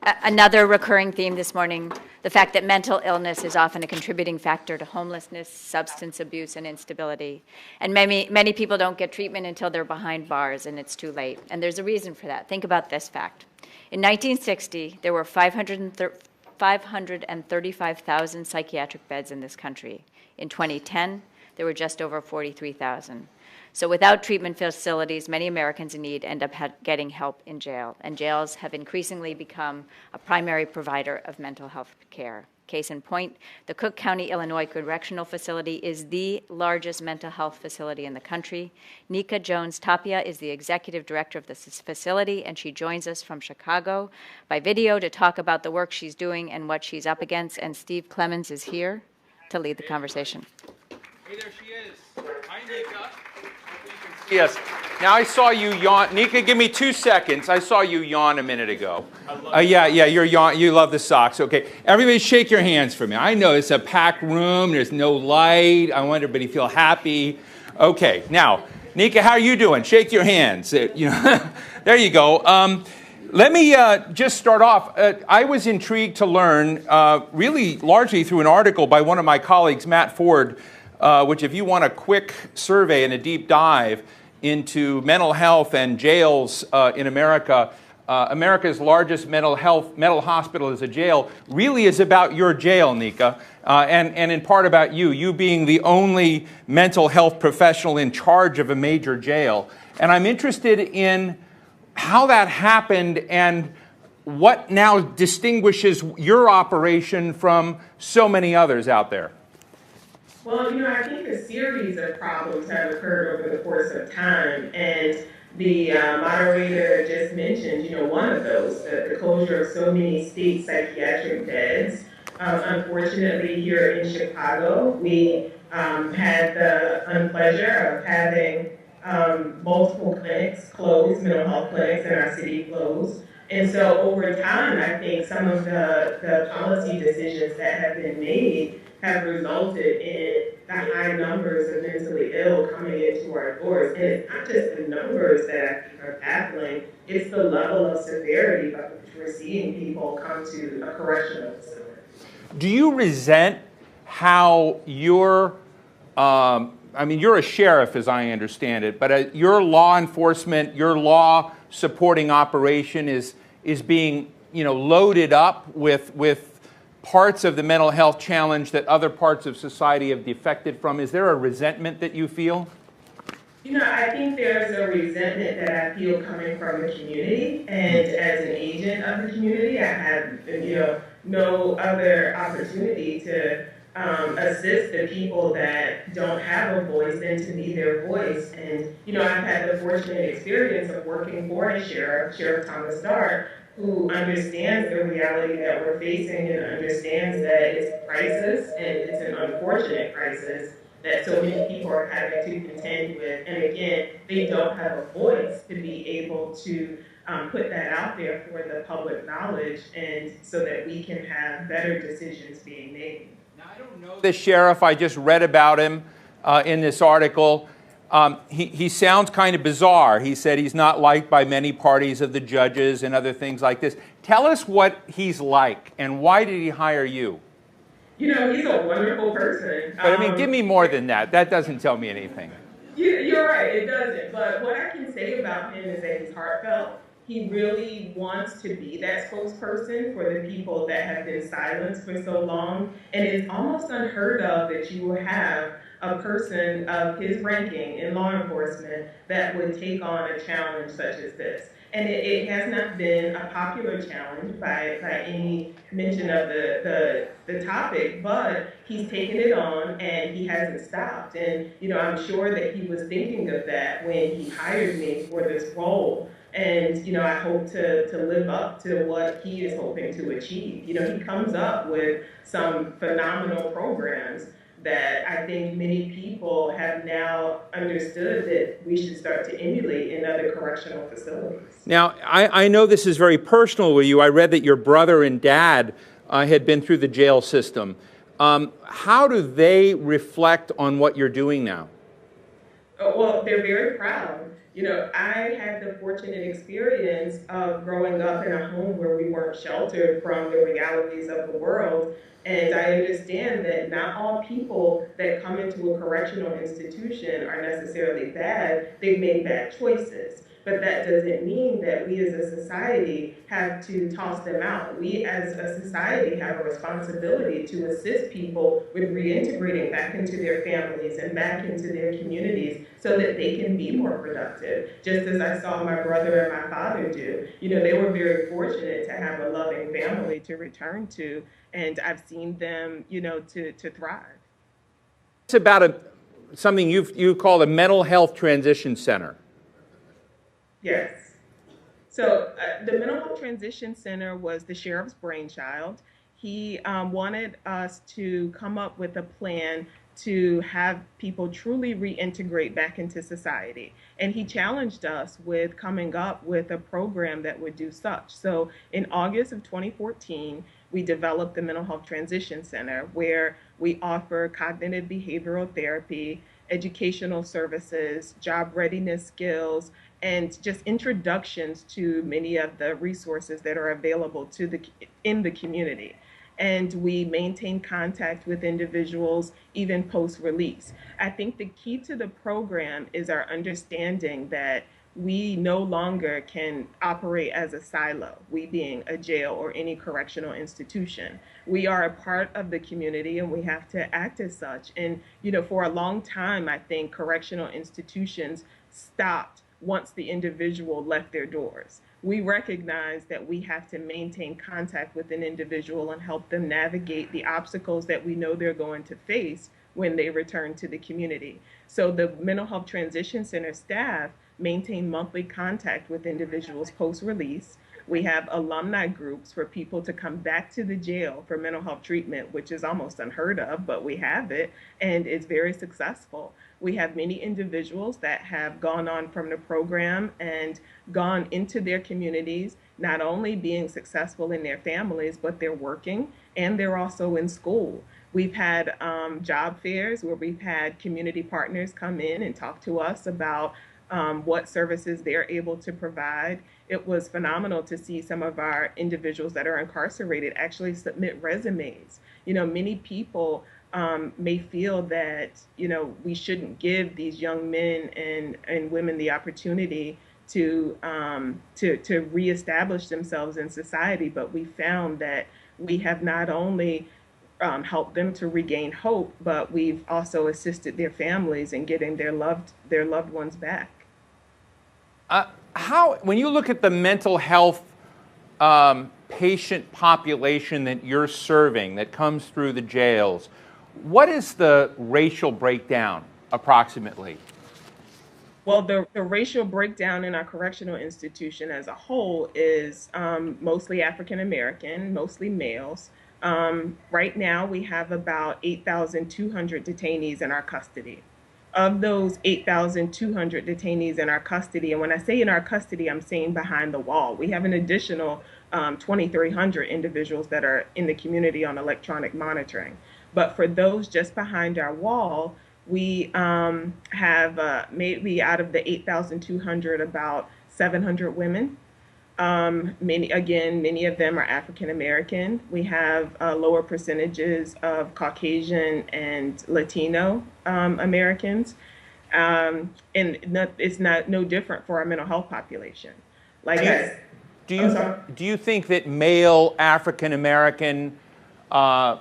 Another recurring theme this morning, the fact that mental illness is often a contributing factor to homelessness, substance abuse, and instability. And many people don't get treatment until they're behind bars and it's too late. And there's a reason for that. Think about this fact. In 1960, there were 535,000 psychiatric beds in this country. In 2010, there were just over 43,000. So without treatment facilities, many Americans in need end up getting help in jail, and jails have increasingly become a primary provider of mental health care. Case in point, the Cook County, Illinois Correctional Facility is the largest mental health facility in the country. Nneka Jones Tapia is the executive director of this facility, and she joins us from Chicago by video to talk about the work she's doing and what she's up against, and Steve Clemons is here to lead the conversation. Hey, there she is. Hi, Nneka. Yes. Now I saw you yawn. Nneka, give me 2 seconds. I saw you yawn a minute ago. Yeah, you're yawn. You love the socks. Okay. Everybody shake your hands for me. I know it's a packed room. There's no light. I want everybody to feel happy. Okay. Now, Nneka, how are you doing? Shake your hands. There you go. Let me just start off. I was intrigued to learn, really largely through an article by one of my colleagues, Matt Ford, which if you want a quick survey and a deep dive into mental health and jails in America, America's largest mental hospital is a jail, really is about your jail, Nneka, and in part about you being the only mental health professional in charge of a major jail. And I'm interested in how that happened and what now distinguishes your operation from so many others out there. Well, I think a series of problems have occurred over the course of time, and the moderator just mentioned, one of those, the closure of so many state psychiatric beds. Unfortunately, here in Chicago, we had the unpleasure of having multiple clinics closed, mental health clinics in our city closed. And so over time, I think some of the policy decisions that have been made have resulted in the high numbers of mentally ill coming into our doors. And it's not just the numbers that I think are baffling, it's the level of severity by which we're seeing people come to a correctional facility. Do you resent how you're a sheriff as I understand it, but your law enforcement, your law supporting operation is being, loaded up with parts of the mental health challenge that other parts of society have defected from. Is there a resentment that you feel? I think there's a resentment that I feel coming from the community, and as an agent of the community, I have, no other opportunity to assist the people that don't have a voice than to be their voice. And, I've had the fortunate experience of working for a sheriff, Sheriff Thomas Dart, who understands the reality that we're facing and understands that it's a crisis and it's an unfortunate crisis that so many people are having to contend with. And again, they don't have a voice to be able to put that out there for the public knowledge, and so that we can have better decisions being made. Now, I don't know the sheriff. I just read about him in this article. He sounds kind of bizarre. He said he's not liked by many parties of the judges and other things like this. Tell us what he's like, and why did he hire you? He's a wonderful person. But give me more than that. That doesn't tell me anything. You're right, it doesn't. But what I can say about him is that he's heartfelt. He really wants to be that spokesperson for the people that have been silenced for so long. And it's almost unheard of that you will have a person of his ranking in law enforcement that would take on a challenge such as this. And it has not been a popular challenge by any mention of the topic, but he's taken it on and he hasn't stopped. And, I'm sure that he was thinking of that when he hired me for this role. And, I hope to live up to what he is hoping to achieve. He comes up with some phenomenal programs that I think many people have now understood that we should start to emulate in other correctional facilities. Now, I know this is very personal with you. I read that your brother and dad had been through the jail system. How do they reflect on what you're doing now? Well, they're very proud. I had the fortunate experience of growing up in a home where we weren't sheltered from the realities of the world. And I understand that not all people that come into a correctional institution are necessarily bad. They've made bad choices. But that doesn't mean that we as a society have to toss them out. We as a society have a responsibility to assist people with reintegrating back into their families and back into their communities so that they can be more productive. Just as I saw my brother and my father do. They were very fortunate to have a loving family to return to, and I've seen them, to thrive. It's about something you call a mental health transition center. Yes. So the Mental Health Transition Center was the sheriff's brainchild. He wanted us to come up with a plan to have people truly reintegrate back into society. And he challenged us with coming up with a program that would do such. So in August of 2014, we developed the Mental Health Transition Center, where we offer cognitive behavioral therapy, educational services, job readiness skills, and just introductions to many of the resources that are available in the community. And we maintain contact with individuals even post-release. I think the key to the program is our understanding that we no longer can operate as a silo, we being a jail or any correctional institution. We are a part of the community and we have to act as such. And, for a long time, I think correctional institutions stopped once the individual left their doors. We recognize that we have to maintain contact with an individual and help them navigate the obstacles that we know they're going to face when they return to the community. So the Mental Health Transition Center staff maintain monthly contact with individuals post-release. We have alumni groups for people to come back to the jail for mental health treatment, which is almost unheard of, but we have it, and it's very successful. We have many individuals that have gone on from the program and gone into their communities, not only being successful in their families, but they're working and they're also in school. We've had job fairs where we've had community partners come in and talk to us about what services they're able to provide. It was phenomenal to see some of our individuals that are incarcerated actually submit resumes. Many people may feel that, we shouldn't give these young men and women the opportunity to reestablish themselves in society, but we found that we have not only helped them to regain hope, but we've also assisted their families in getting their loved ones back. When you look at the mental health patient population that you're serving that comes through the jails, what is the racial breakdown approximately? Well, the racial breakdown in our correctional institution as a whole is mostly African American, mostly males. Right now, we have about 8,200 detainees in our custody. Of those 8,200 detainees in our custody, and when I say in our custody, I'm saying behind the wall, we have an additional 2,300 individuals that are in the community on electronic monitoring. But for those just behind our wall, we have maybe out of the 8,200, about 700 women. Many of them are African American. We have lower percentages of Caucasian and Latino Americans, and it's no different for our mental health population. Do you think that male African Americans are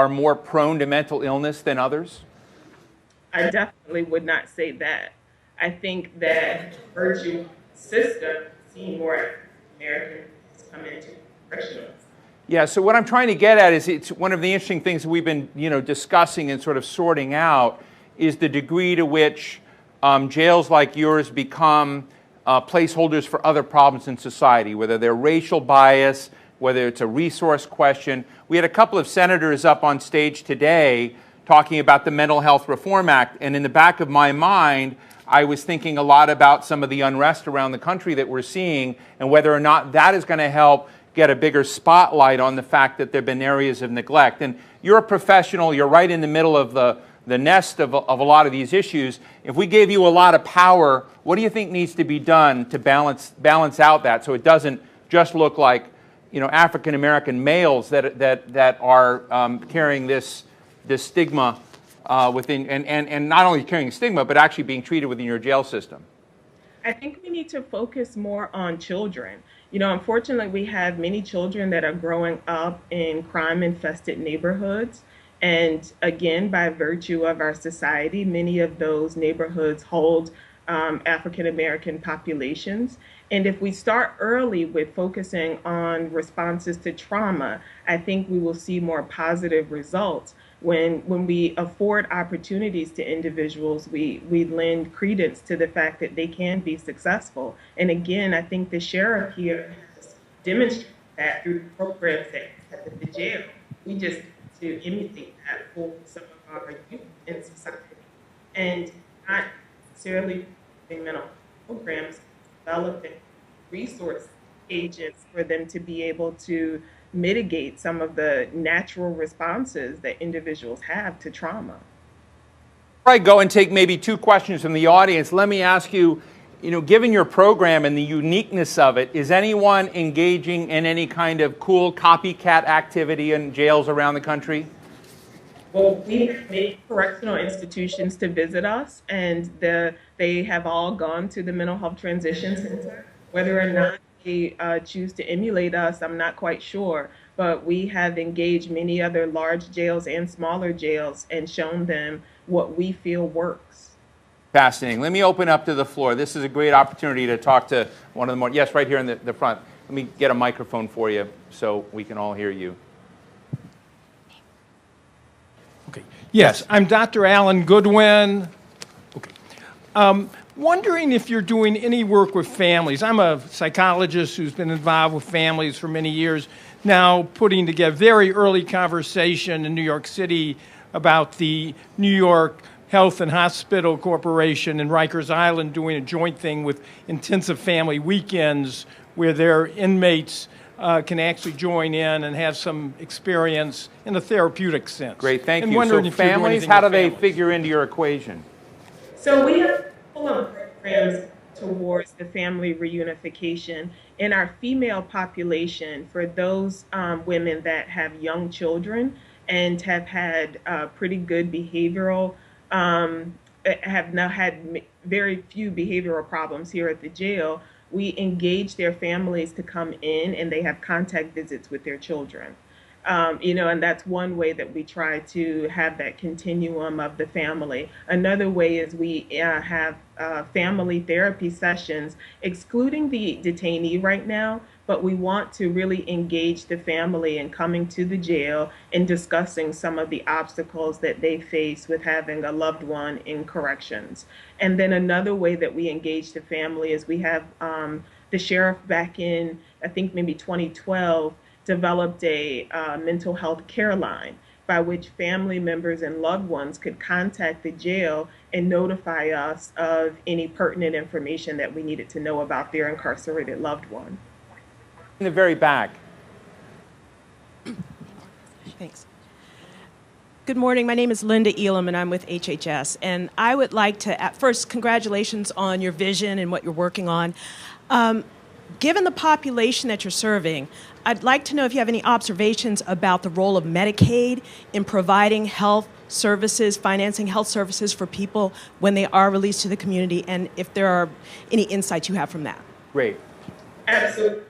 more prone to mental illness than others? I definitely would not say that. I think that virtue system seeing more Americans come into correctional. Yeah, so what I'm trying to get at is it's one of the interesting things that we've been discussing and sort of sorting out is the degree to which jails like yours become placeholders for other problems in society, whether they're racial bias, whether it's a resource question. We had a couple of senators up on stage today talking about the Mental Health Reform Act, and in the back of my mind, I was thinking a lot about some of the unrest around the country that we're seeing and whether or not that is going to help get a bigger spotlight on the fact that there have been areas of neglect. And you're a professional, you're right in the middle of the nest of a lot of these issues. If we gave you a lot of power, what do you think needs to be done to balance out that so it doesn't just look like, you know, African American males that are carrying this stigma within, and not only carrying stigma, but actually being treated within your jail system? I think we need to focus more on children. You know, unfortunately, we have many children that are growing up in crime-infested neighborhoods. And again, by virtue of our society, many of those neighborhoods hold African American populations. And if we start early with focusing on responses to trauma, I think we will see more positive results. When we afford opportunities to individuals, we lend credence to the fact that they can be successful. And again, I think the sheriff here has demonstrated that through the programs that he has at the jail. We just need to imitate that for some of our youth in society. And not necessarily using mental health programs, developing resource agents for them to be able to mitigate some of the natural responses that individuals have to trauma. Before I go and take maybe 2 questions from the audience, let me ask you, you know, given your program and the uniqueness of it, is anyone engaging in any kind of cool copycat activity in jails around the country? Well, we have made correctional institutions to visit us, and they have all gone to the Mental Health Transition Center. Whether or not they choose to emulate us, I'm not quite sure, but we have engaged many other large jails and smaller jails and shown them what we feel works. Fascinating. Let me open up to the floor. This is a great opportunity to talk to one of the more, yes, right here in the front. Let me get a microphone for you so we can all hear you. Okay. Yes, I'm Dr. Alan Goodwin. Okay. Wondering if you're doing any work with families. I'm a psychologist who's been involved with families for many years, now putting together very early conversation in New York City about the New York Health and Hospital Corporation and Rikers Island doing a joint thing with intensive family weekends where their inmates can actually join in and have some experience in a therapeutic sense. Great, thank and you. So families, how do they figure into your equation? So we have a couple of programs towards the family reunification. In our female population, for those women that have young children and have had pretty good behavioral, have now had very few behavioral problems here at the jail, we engage their families to come in and they have contact visits with their children. You know, and that's one way that we try to have that continuum of the family. Another way is we have family therapy sessions, excluding the detainee right now, but we want to really engage the family in coming to the jail and discussing some of the obstacles that they face with having a loved one in corrections. And then another way that we engage the family is we have the sheriff back in, I think maybe 2012, developed a mental health care line by which family members and loved ones could contact the jail and notify us of any pertinent information that we needed to know about their incarcerated loved one. In the very back. Thanks. Good morning. My name is Linda Elam, and I'm with HHS. And I would like to, at first, congratulations on your vision and what you're working on. Given the population that you're serving, I'd like to know if you have any observations about the role of Medicaid in providing health services, financing health services for people when they are released to the community, and if there are any insights you have from that. Great. Absolutely.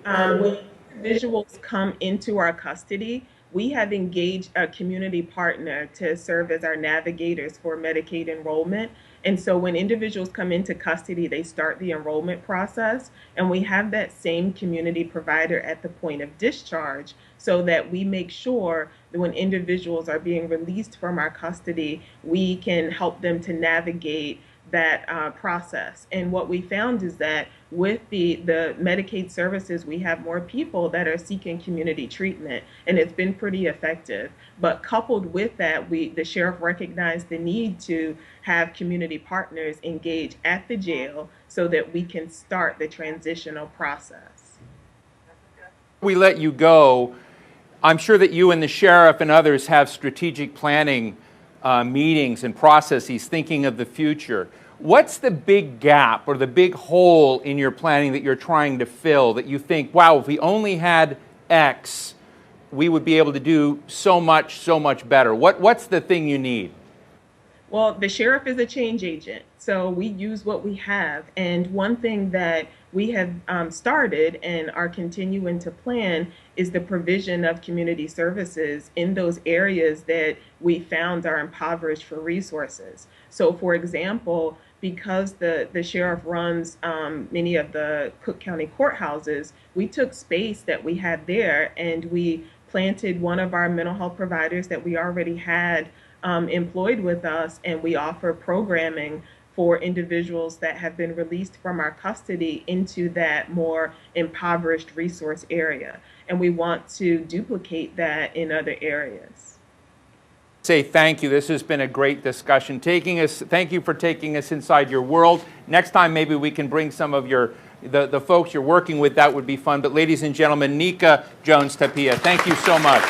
When individuals come into our custody, we have engaged a community partner to serve as our navigators for Medicaid enrollment. And so when individuals come into custody, they start the enrollment process, and we have that same community provider at the point of discharge so that we make sure that when individuals are being released from our custody, we can help them to navigate that process. And what we found is that with the Medicaid services, we have more people that are seeking community treatment, and it's been pretty effective. But coupled with that, the sheriff recognized the need to have community partners engage at the jail so that we can start the transitional process. We let you go. I'm sure that you and the sheriff and others have strategic planning meetings and processes, thinking of the future. What's the big gap or the big hole in your planning that you're trying to fill that you think, wow, if we only had X, we would be able to do so much better? What's the thing you need? Well, the sheriff is a change agent, so we use what we have. And one thing that we have started and are continuing to plan is the provision of community services in those areas that we found are impoverished for resources. So, for example, because the sheriff runs many of the Cook County courthouses, we took space that we had there and we planted one of our mental health providers that we already had employed with us, and we offer programming for individuals that have been released from our custody into that more impoverished resource area. And we want to duplicate that in other areas. Say thank you. This has been a great discussion. Thank you for taking us inside your world. Next time, maybe we can bring some of the folks you're working with. That would be fun. But ladies and gentlemen, Nneka Jones Tapia, thank you so much.